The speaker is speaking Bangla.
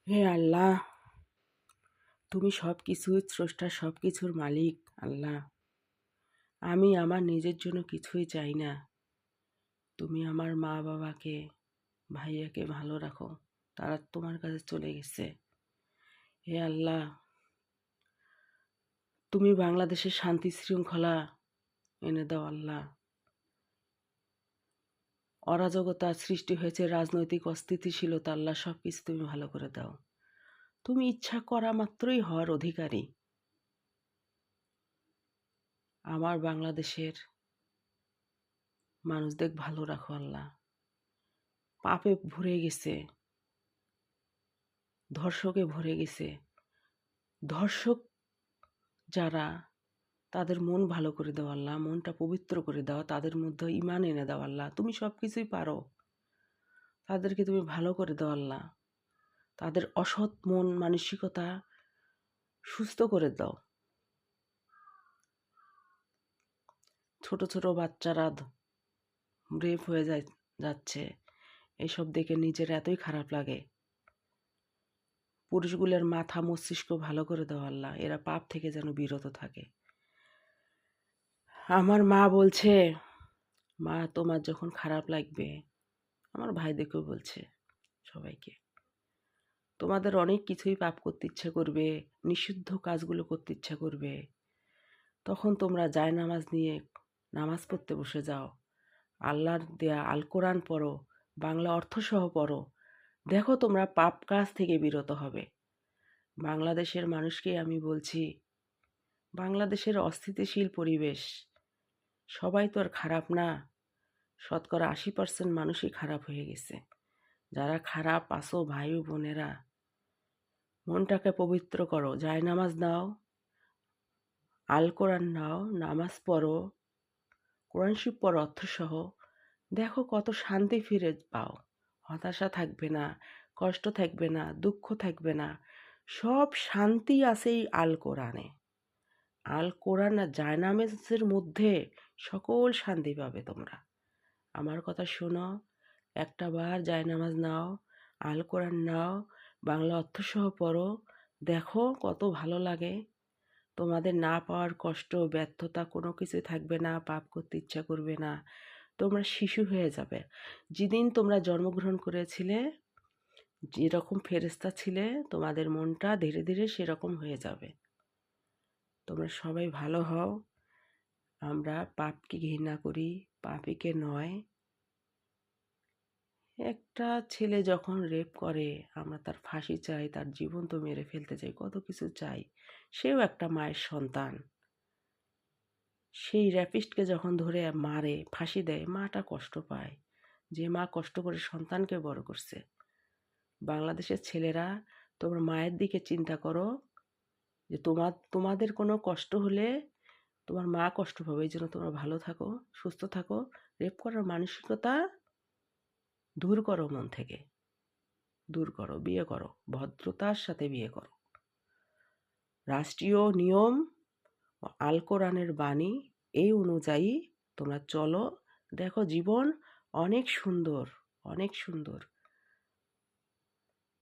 হে আল্লাহ, তুমি সব কিছুর স্রষ্টা, সব কিছুর মালিক। আল্লাহ, আমি আমার নিজের জন্য কিছুই চাই না। তুমি আমার মা বাবাকে, ভাইয়াকে ভালো রাখো। তারা তোমার কাছে চলে গেছে। হে আল্লাহ, তুমি বাংলাদেশের শান্তি শৃঙ্খলা এনে দাও। আল্লাহ, অরাজকতা সৃষ্টি হয়েছে, রাজনৈতিক অস্থিতিশীলতা, আল্লাহ সব কিছু তুমি ভালো করে দাও। তুমি ইচ্ছা করা মাত্রই হওয়ার অধিকারী। আমার বাংলাদেশের মানুষদের ভালো রাখো আল্লাহ। পাপে ভরে গেছে, ধর্ষকে ভরে গেছে। ধর্ষক যারা, তাদের মন ভালো করে দাও আল্লাহ, মনটা পবিত্র করে দাও, তাদের মধ্যে ঈমান এনে দাও আল্লাহ। তুমি সব কিছুই পারো, তাদেরকে তুমি ভালো করে দাও আল্লাহ। তাদের অসৎ মন মানসিকতা সুস্থ করে দাও। ছোট ছোট বাচ্চারা রেপ হয়ে যাচ্ছে, এসব দেখে নিজের এতই খারাপ লাগে। পুরুষগুলোর মাথা মস্তিষ্ক ভালো করে দাও আল্লাহ, এরা পাপ থেকে যেন বিরত থাকে। আমার মা বলছে, মা তোমার যখন খারাপ লাগবে, আমার ভাইদেরকেও বলছে, সবাইকে, তোমাদের অনেক কিছুই পাপ করতে ইচ্ছা করবে, নিষিদ্ধ কাজগুলো করতে ইচ্ছা করবে, তখন তোমরা জায়নামাজ নিয়ে নামাজ পড়তে বসে যাও। আল্লাহর দেয়া আল কোরআন পড়ো, বাংলা অর্থসহ পড়ো। দেখো তোমরা পাপ কাজ থেকে বিরত হবে। বাংলাদেশের মানুষকে আমি বলছি, বাংলাদেশের অস্থিতিশীল পরিবেশ, সবাই তো আর খারাপ না। শতকরা 80% মানুষই খারাপ হয়ে গেছে। যারা খারাপ আছো ভাই ও বোনেরা, মনটাকে পবিত্র করো, জায়নামাজ নাও, আল কোরআন নাও, নামাজ পড়ো, কোরআন শরীফ পড়ো অর্থসহ। দেখো কত শান্তি ফিরে পাও। হতাশা থাকবে না, কষ্ট থাকবে না, দুঃখ থাকবে না। সব শান্তি আছে এই আল কোরআনে। আল কোরআন আর জায়নামাজের মধ্যে সকল শান্তি পাবে তোমরা। আমার কথা শোনো, একটা বার জায়নামাজ নাও, আল কোরআন নাও, বাংলা অর্থসহ পড়ো। দেখো কত ভালো লাগে। তোমাদের না পাওয়ার কষ্ট, ব্যর্থতা কোনো কিছুই থাকবে না, পাপ করতে ইচ্ছা করবে না। তোমরা শিশু হয়ে যাবে। যেদিন তোমরা জন্মগ্রহণ করেছিলে, যেরকম ফেরেশতা ছিলে, তোমাদের মনটা ধীরে ধীরে সেরকম হয়ে যাবে। তোমরা সবাই ভালো হও। আমরা পাপকে ঘৃণা করি, পাপীকে নয়। একটা ছেলে যখন রেপ করে, আমরা তার ফাঁসি চাই, তার জীবন তো মেরে ফেলতে চাই, কত কিছু চাই। সেও একটা মায়ের সন্তান। সেই র্যাপিস্টকে যখন ধরে মারে, ফাঁসি দেয়, মাটা কষ্ট পায়। যে মা কষ্ট করে সন্তানকে বড় করছে। বাংলাদেশের ছেলেরা, তোমার মায়ের দিকে চিন্তা করো, যে তোমাদের কোনো কষ্ট হলে তোমার মা কষ্ট পাবে। এই জন্য তোমরা ভালো থাকো, সুস্থ থাকো। রেপ করার মানসিকতা দূর করো, মন থেকে দূর করো। বিয়ে করো, ভদ্রতার সাথে বিয়ে করো। রাষ্ট্রীয় নিয়ম ও আল কোরআনের বাণী এই অনুযায়ী তোমরা চলো। দেখো জীবন অনেক সুন্দর, অনেক সুন্দর।